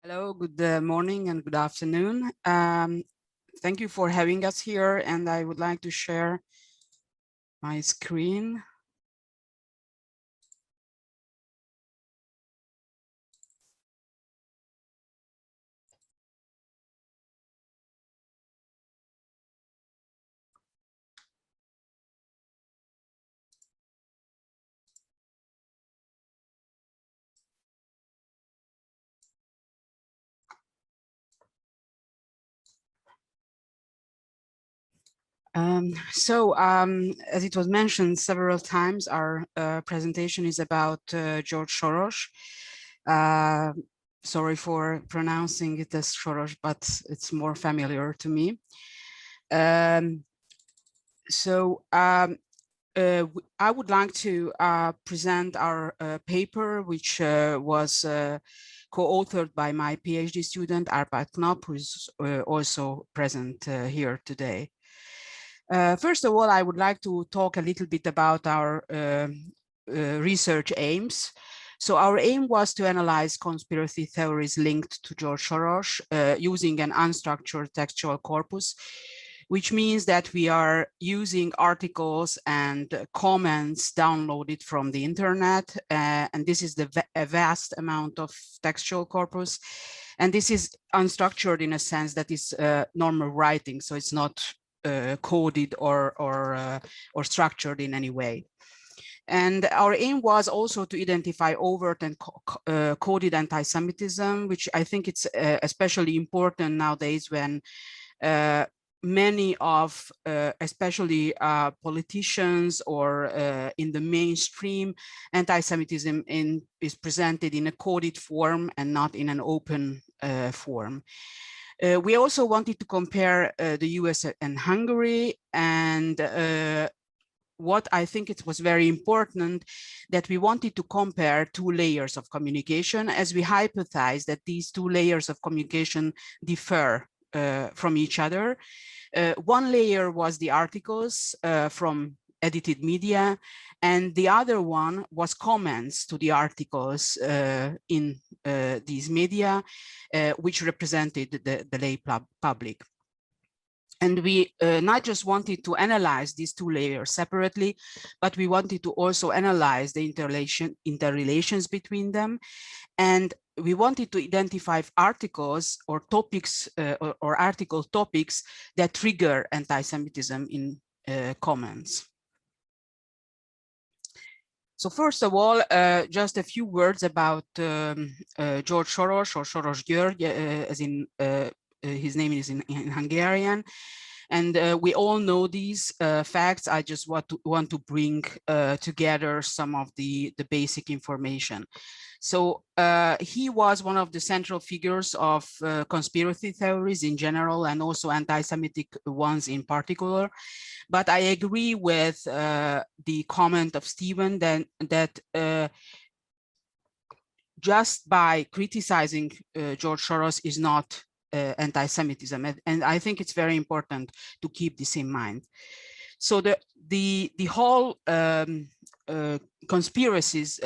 Hello, good morning and good afternoon. Thank you for having us here, and I would like to share my screen. As it was mentioned several times, our presentation is about George Soros. Sorry for pronouncing it as Soros, but it's more familiar to me. I would like to present our paper, which was co-authored by my PhD student, Árpád Knap, who is also present here today. First of all, I would like to talk a little bit about our research aims. So our aim was to analyze conspiracy theories linked to George Soros using an unstructured textual corpus, which means that we are using articles and comments downloaded from the internet. And this is a vast amount of textual corpus. And this is unstructured in a sense that is normal writing. So it's not coded or structured in any way. And our aim was also to identify overt and coded anti-Semitism, which I think it's especially important nowadays when many of, especially politicians or in the mainstream, anti-Semitism is presented in a coded form and not in an open form. We also wanted to compare the US and Hungary, and what I think it was very important that we wanted to compare two layers of communication, as we hypothesized that these two layers of communication differ from each other. One layer was the articles from edited media, and the other one was comments to the articles in these media, which represented the lay public. And we not just wanted to analyze these two layers separately, but we wanted to also analyze the interrelations between them. And we wanted to identify articles or topics or article topics that trigger anti-Semitism in comments. So first of all, just a few words about George Soros, or Soros György, as in his name is in Hungarian. And we all know these facts. I just want to bring together some of the basic information. So he was one of the central figures of conspiracy theories in general, and also anti-Semitic ones in particular. But I agree with the comment of Stephen that just by criticizing George Soros is not anti-Semitism, and I think it's very important to keep this in mind. So the whole conspiracies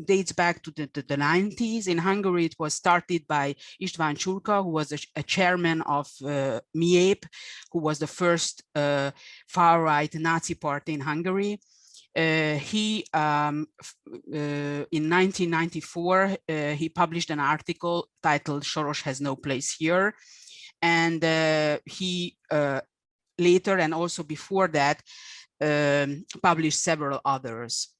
dates back to the 90s. In Hungary, it was started by István Csurka, who was a chairman of MIEP, who was the first far-right Nazi party in Hungary. In 1994, he published an article titled "Soros has no place here," and he later and also before that published several others.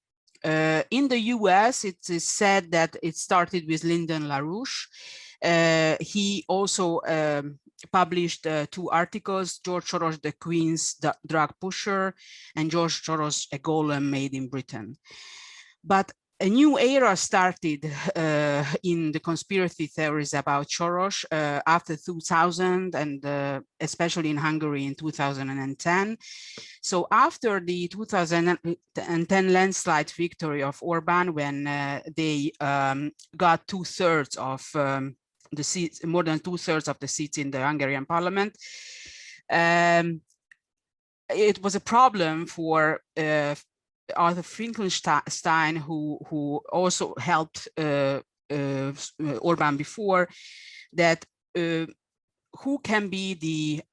In the US, it is said that it started with Lyndon LaRouche. He also published two articles, George Soros, the Queen's drug pusher, and George Soros, a golem made in Britain. But a new era started in the conspiracy theories about Soros after 2000, and especially in Hungary in 2010. So after the 2010 landslide victory of Orban, when they got 2/3 of the seats, more than 2/3 of the seats in the Hungarian parliament, it was a problem for Arthur Finkelstein, who also helped Orban before, that who can be the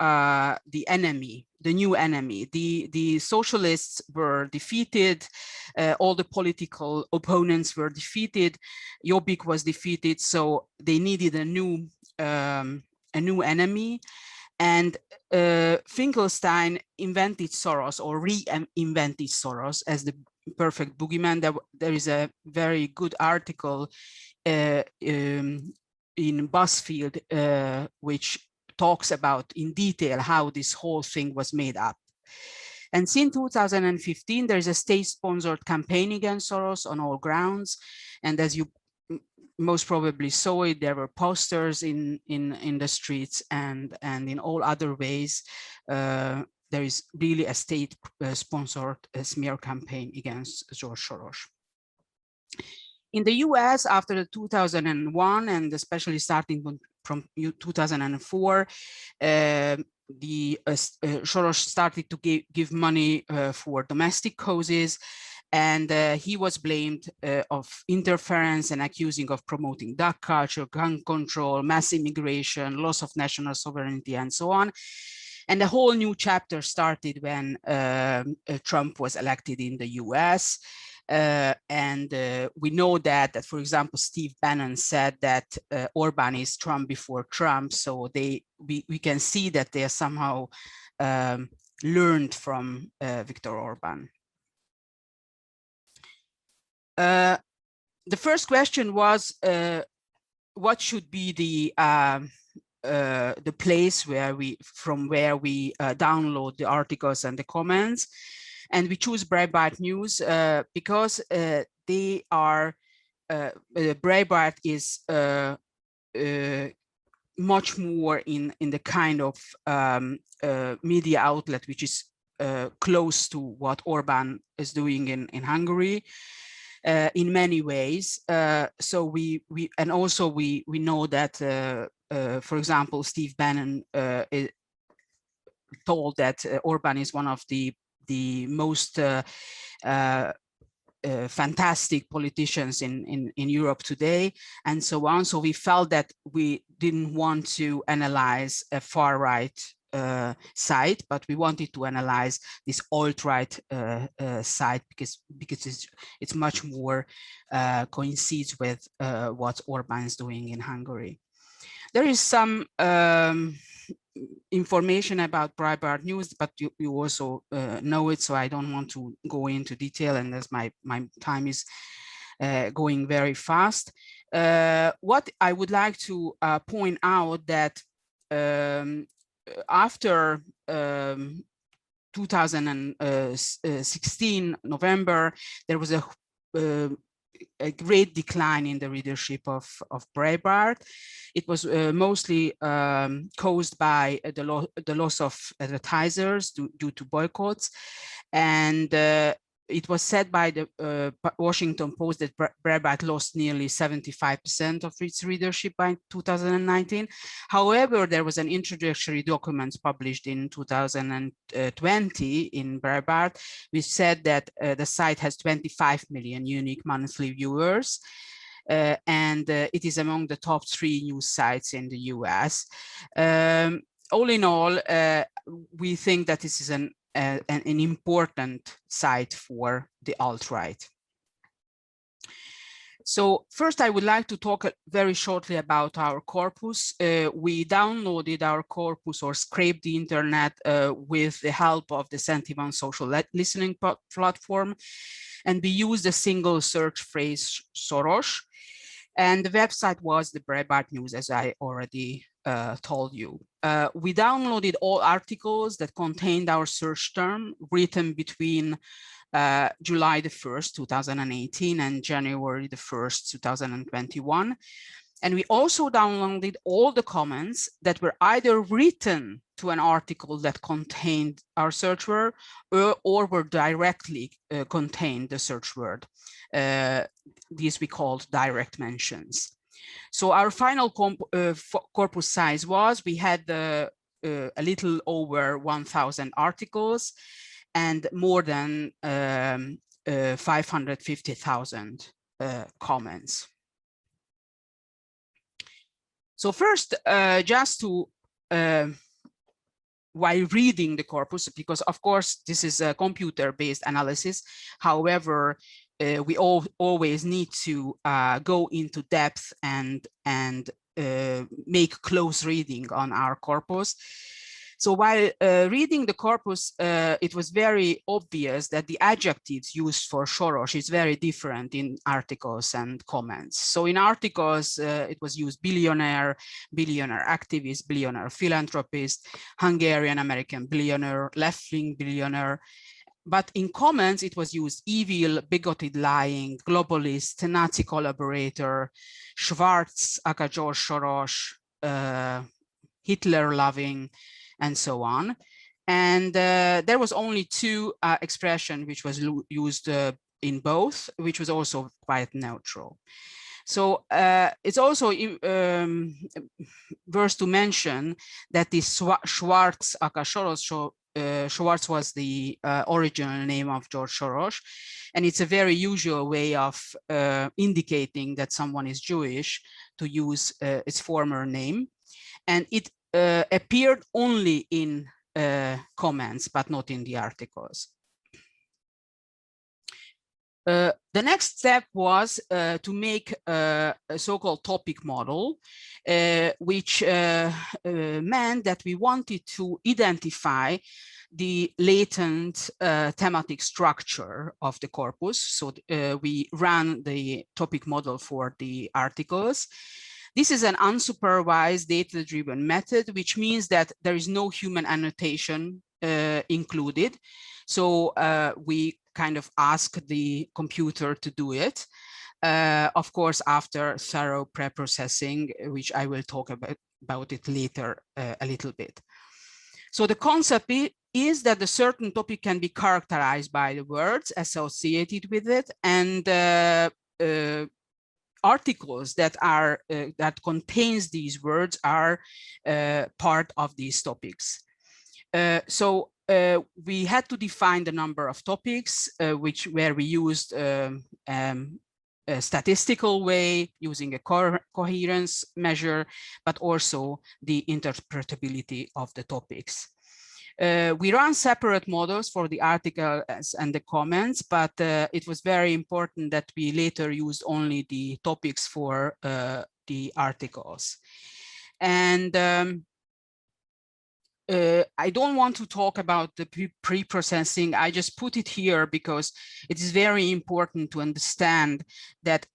enemy, the new enemy. The socialists were defeated, all the political opponents were defeated, Jobbik was defeated, so they needed a new enemy. And Finkelstein invented Soros, or reinvented Soros as the perfect boogeyman. There is a very good article in BuzzFeed, which talks about in detail how this whole thing was made up. And since 2015, there is a state-sponsored campaign against Soros on all grounds. And as you most probably saw it, there were posters in the streets and in all other ways. There is really a state-sponsored smear campaign against George Soros. In the US, after the 2001, and especially starting from 2004, Soros started to give money for domestic causes, and he was blamed of interference and accusing of promoting dark culture, gun control, mass immigration, loss of national sovereignty, and so on. And a whole new chapter started when Trump was elected in the US. We know that, for example, Steve Bannon said that Orban is Trump before Trump. So we can see that they are somehow learned from Viktor Orban. The first question was, what should be the place from where we download the articles and the comments? And we choose Breitbart News because they are, Breitbart is much more in the kind of media outlet which is close to what Orban is doing in Hungary in many ways. So we know that, for example, Steve Bannon told that Orban is one of the most fantastic politicians in Europe today, and so on. So we felt that we didn't want to analyze a far-right site, but we wanted to analyze this alt-right site because it's much more coincides with what Orban is doing in Hungary. There is some information about Breitbart News, but you also know it, so I don't want to go into detail, and as my time is going very fast. What I would like to point out that after 2016 November, there was a great decline in the readership of Breitbart. It was mostly caused by the loss of advertisers due to boycotts, and it was said by the Washington Post that Breitbart lost nearly 75% of its readership by 2019. However, there was an introductory document published in 2020 in Breitbart, which said that the site has 25 million unique monthly viewers, and it is among the top 3 news sites in the US. All in all, we think that this is an important site for the alt-right. So first, I would like to talk very shortly about our corpus. We downloaded our corpus or scraped the internet with the help of the Sentinel social listening platform, and we used a single search phrase, Soros, and the website was the Breitbart News, as I already told you. We downloaded all articles that contained our search term written between July the 1st, 2018 and January the 1st, 2021. And we also downloaded all the comments that were either written to an article that contained our search word or were directly contained the search word. These we called direct mentions. So our final corpus size was, we had a little over 1,000 articles and more than 550,000 comments. So first, just to, while reading the corpus, because of course this is a computer-based analysis, however, we always need to go into depth and make close reading on our corpus. So while reading the corpus, it was very obvious that the adjectives used for Soros is very different in articles and comments. So in articles, it was used billionaire, billionaire activist, billionaire philanthropist, Hungarian American billionaire, left-wing billionaire. But in comments, it was used evil, bigoted, lying, globalist, Nazi collaborator, Schwarz, aka George Soros, Hitler-loving, and so on. And there was only two expressions which was used in both, which was also quite neutral. So it's also worth to mention that this Schwarz, aka Soros, Schwarz was the original name of George Soros, and it's a very usual way of indicating that someone is Jewish to use its former name. And it appeared only in comments, but not in the articles. The next step was to make a so-called topic model, which meant that we wanted to identify the latent thematic structure of the corpus. So we ran the topic model for the articles. This is an unsupervised data-driven method, which means that there is no human annotation included. So we kind of ask the computer to do it, of course, after thorough preprocessing, which I will talk about it later a little bit. So the concept is that a certain topic can be characterized by the words associated with it, and articles that are that contains these words are part of these topics. So we had to define the number of topics where we used a statistical way using a coherence measure, but also the interpretability of the topics. We ran separate models for the articles and the comments, but it was very important that we later used only the topics for the articles. And I don't want to talk about the pre-processing. I just put it here because it is very important to understand that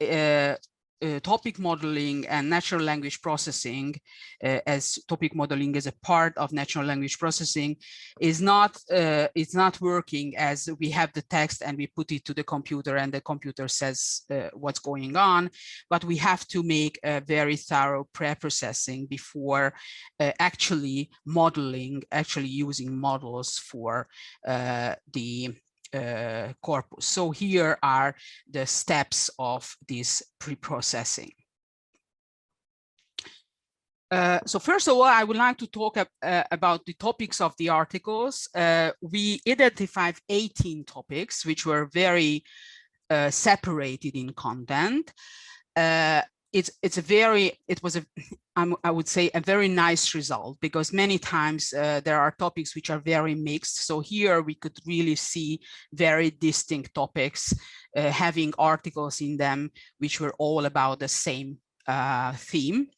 topic modeling and natural language processing, as topic modeling is a part of natural language processing, is not it's not working as we have the text and we put it to the computer and the computer says what's going on, but we have to make a very thorough pre-processing before actually modeling, actually using models for the corpus. So here are the steps of this pre-processing. So first of all, I would like to talk about the topics of the articles. We identified 18 topics, which were very separated in content. I would say a very nice result, because many times there are topics which are very mixed. So here we could really see very distinct topics having articles in them which were all about the same theme.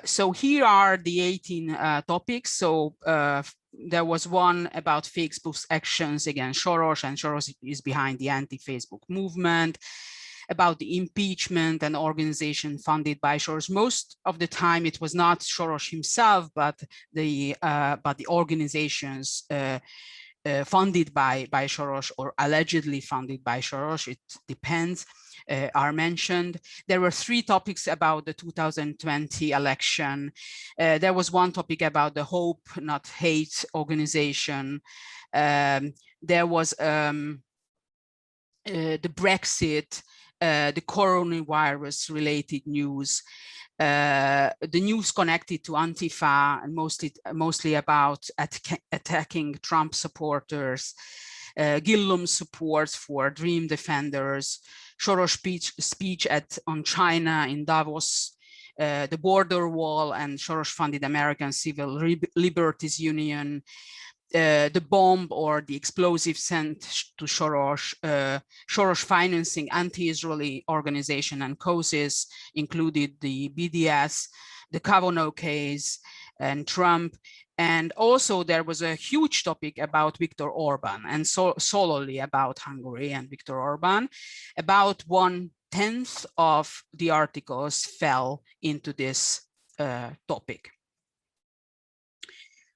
So here are the 18 topics. So there was one about Facebook's actions against Soros, and Soros is behind the anti-Facebook movement. About the impeachment and organization funded by Soros. Most of the time it was not Soros himself, but the organizations funded by Soros or allegedly funded by Soros, it depends, are mentioned. There were 3 topics about the 2020 election. There was one topic about the Hope Not Hate organization. There was the Brexit, the coronavirus related news, the news connected to Antifa, and mostly about attacking Trump supporters, Gillum support for Dream Defenders, Soros speech on China in Davos, the border wall and Soros-funded American Civil Liberties Union, the bomb or the explosive sent to Soros, Soros financing anti-Israeli organization and causes included the BDS, the Kavanaugh case, and Trump. And also there was a huge topic about Viktor Orban, and solely about Hungary and Viktor Orban. About 1/10 of the articles fell into this topic.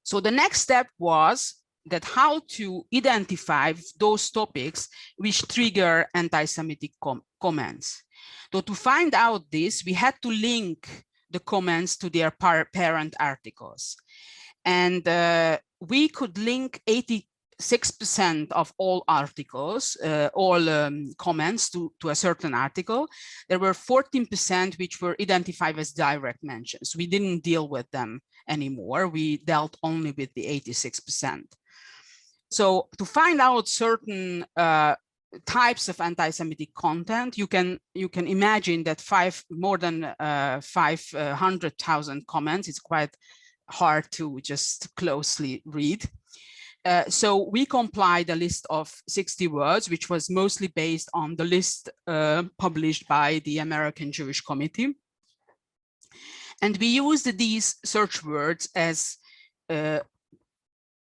So the next step was that how to identify those topics which trigger anti-Semitic comments. So to find out this, we had to link the comments to their parent articles. And we could link 86% of all articles, comments to a certain article. There were 14% which were identified as direct mentions. We didn't deal with them anymore. We dealt only with the 86%. So to find out certain types of anti-Semitic content, you can imagine that more than 500,000 comments. It's quite hard to just closely read. So we compiled a list of 60 words, which was mostly based on the list published by the American Jewish Committee. And we used these search words as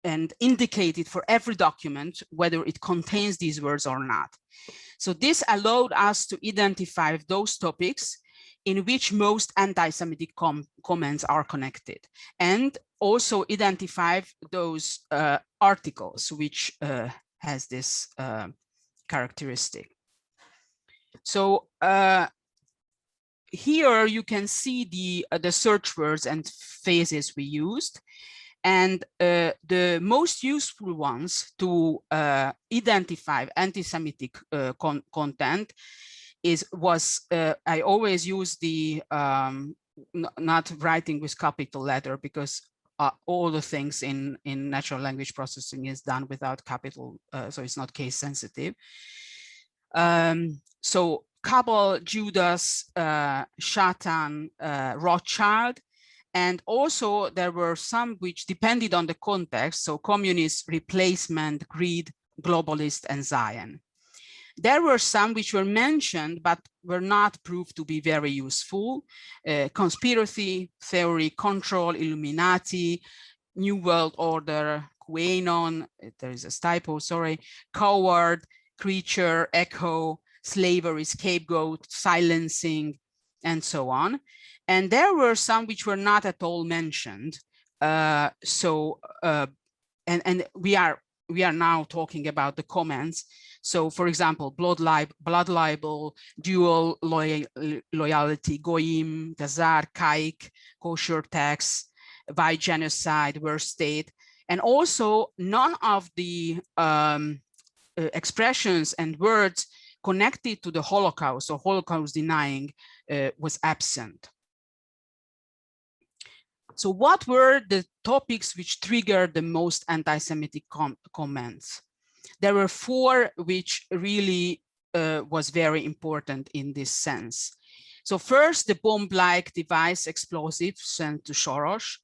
and indicated for every document whether it contains these words or not. So this allowed us to identify those topics in which most anti-Semitic comments are connected, and also identify those articles which has this characteristic. So here you can see the search words and phrases we used. And the most useful ones to identify anti-Semitic content I always use the not writing with capital letter, because all the things in natural language processing is done without capital, so it's not case sensitive. So Cabal, Judas, Shatan, Rothschild. And also there were some which depended on the context, so communist, replacement, greed, globalist, and Zion. There were some which were mentioned but were not proved to be very useful. Conspiracy theory, control, Illuminati, New World Order, QAnon, there is a typo, sorry, coward, creature, echo, slavery, scapegoat, silencing, and so on. And there were some which were not at all mentioned. And we are now talking about the comments. So, for example, blood libel, dual loyalty, goyim, gazar, kaik, kosher tax, white genocide, worst state, and also none of the expressions and words connected to the Holocaust or Holocaust denying was absent. So what were the topics which triggered the most anti-Semitic comments? There were 4 which really was very important in this sense. So first, the bomb-like device explosive sent to Soros.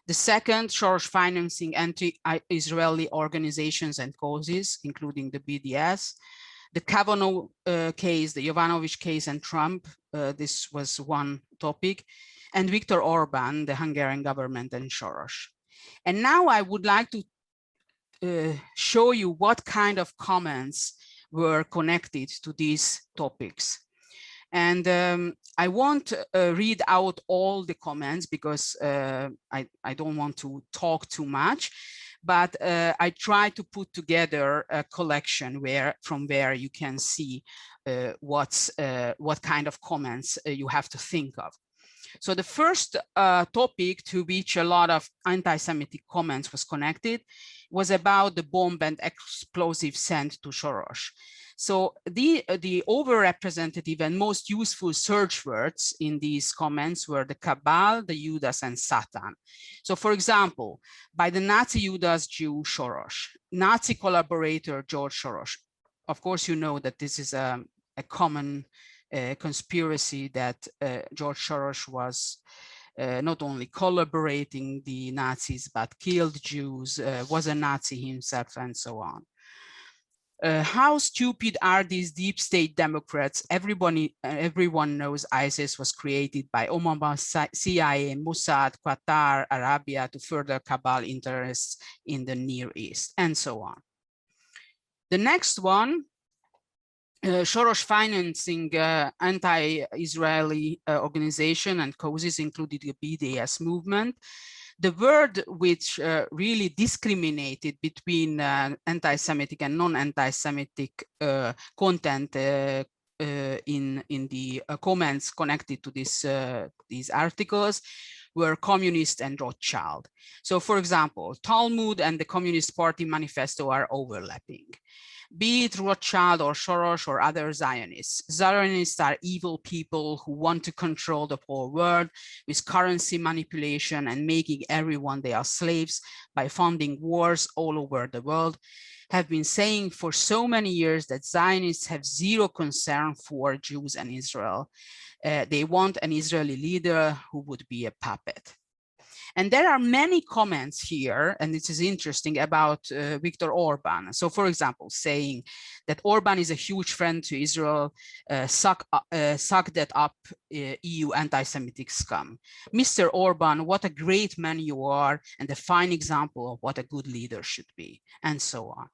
The second, Soros financing anti-Israeli organizations and causes, including the BDS. The Kavanaugh case, the Jovanovic case, and Trump, this was one topic. And Viktor Orban, the Hungarian government, and Soros. And now I would like to show you what kind of comments were connected to these topics. And I won't read out all the comments because I don't want to talk too much, but I try to put together a collection from where you can see what kind of comments you have to think of. So the first topic to which a lot of anti-Semitic comments was connected was about the bomb and explosive sent to Soros. So the overrepresentative and most useful search words in these comments were the Cabal, the Judas, and Satan. So for example, by the Nazi Judas Jew Soros, Nazi collaborator George Soros. Of course, you know that this is a common conspiracy that George Soros was not only collaborating the Nazis, but killed Jews, was a Nazi himself, and so on. How stupid are these deep state Democrats? Everyone knows ISIS was created by Obama, CIA, Mossad, Qatar, Arabia to further cabal interests in the Near East, and so on. The next one, Soros financing anti-Israeli organization and causes, including the BDS movement. The word which really discriminated between anti-Semitic and non-anti-Semitic content in the comments connected to these articles were communist and Rothschild. So, for example, Talmud and the Communist Party manifesto are overlapping. Be it Rothschild or Soros or other Zionists. Zionists are evil people who want to control the whole world with currency manipulation and making everyone their slaves by funding wars all over the world. Have been saying for so many years that Zionists have zero concern for Jews and Israel. They want an Israeli leader who would be a puppet. And there are many comments here, and it is interesting, about Viktor Orban. So, for example, saying that Orban is a huge friend to Israel, suck that up, EU anti-Semitic scum. Mr. Orban, what a great man you are, and a fine example of what a good leader should be, and so on.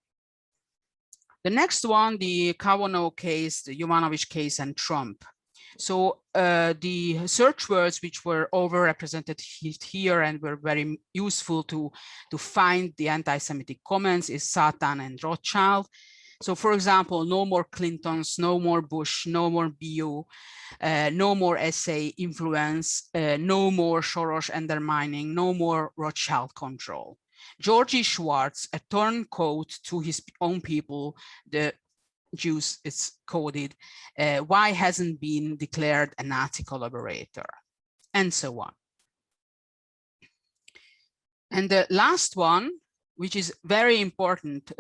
The next one, the Kavanaugh case, the Yovanovitch case, and Trump. So the search words which were overrepresented here and were very useful to find the anti-Semitic comments is Satan and Rothschild. So, for example, no more Clintons, no more Bush, no more BU, no more SA influence, no more Soros undermining, no more Rothschild control. Georgie Schwartz, a turncoat to his own people, the Jews, it's coded, why hasn't been declared a Nazi collaborator, and so on. And the last one, which is very important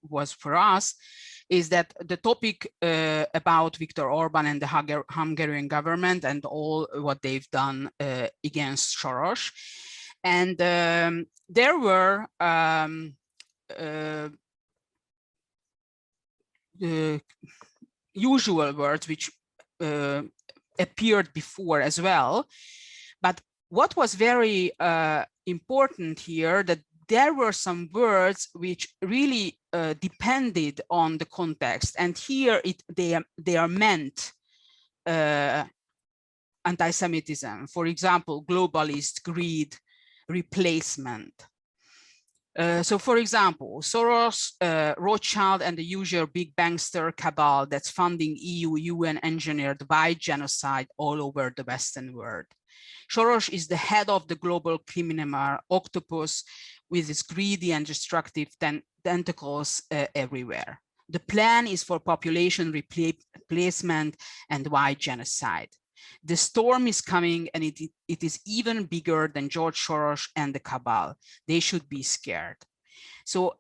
was for us, is that the topic about Viktor Orban and the Hungarian government and all what they've done against Soros. And there were the usual words which appeared before as well. But what was very important here, that there were some words which really depended on the context. And here they are meant anti-Semitism. For example, globalist, greed, replacement. So, for example, Soros, Rothschild, and the usual big bankster cabal that's funding EU, UN engineered white genocide all over the Western world. Soros is the head of the global criminal octopus with its greedy and destructive tentacles everywhere. The plan is for population replacement and white genocide. The storm is coming, and it is even bigger than George Soros and the cabal. They should be scared. So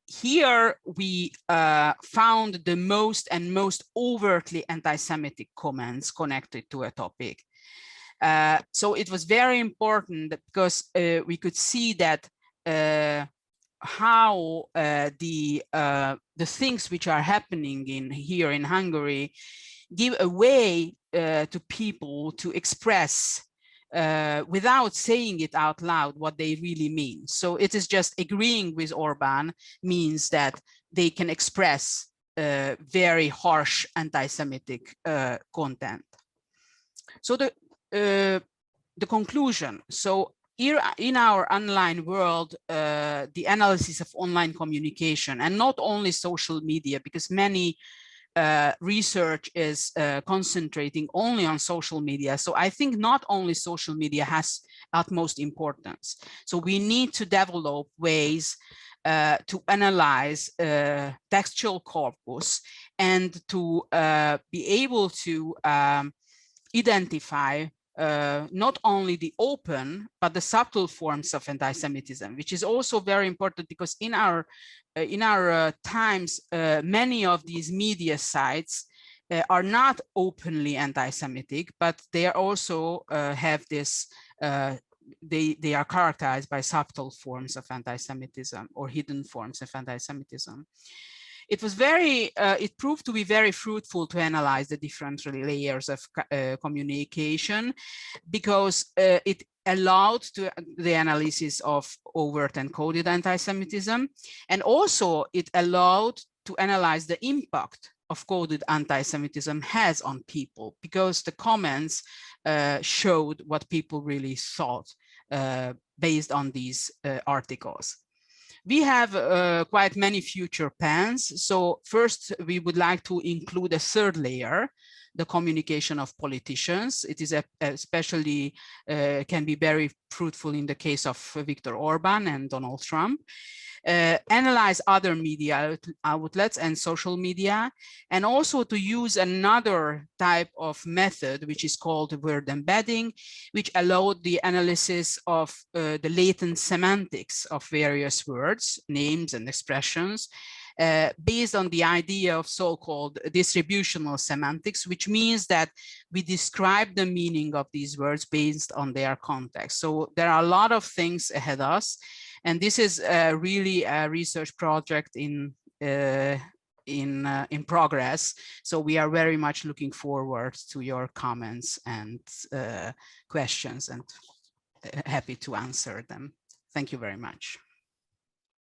here we found the most overtly anti-Semitic comments connected to a topic. So it was very important because we could see that how the things which are happening here in Hungary give a way to people to express without saying it out loud what they really mean. So it is just agreeing with Orban means that they can express very harsh anti-Semitic content. So the conclusion. So here in our online world, the analysis of online communication, and not only social media, because many research is concentrating only on social media. So I think not only social media has utmost importance. So we need to develop ways to analyze textual corpus and to be able to identify not only the open, but the subtle forms of anti-Semitism, which is also very important because in our times, many of these media sites are not openly anti-Semitic, but they are also have this, they are characterized by subtle forms of anti-Semitism or hidden forms of anti-Semitism. It was it proved to be very fruitful to analyze the different layers of communication, because it allowed the analysis of overt and coded anti-Semitism, and also it allowed to analyze the impact of coded anti-Semitism has on people, because the comments showed what people really thought based on these articles. We have quite many future plans. So first, we would like to include a third layer, the communication of politicians. It is especially can be very fruitful in the case of Viktor Orban and Donald Trump. Analyze other media outlets and social media, and also to use another type of method, which is called word embedding, which allowed the analysis of the latent semantics of various words, names, and expressions, based on the idea of so-called distributional semantics, which means that we describe the meaning of these words based on their context. So there are a lot of things ahead of us, and this is really a research project in progress. So we are very much looking forward to your comments and questions, and happy to answer them. Thank you very much.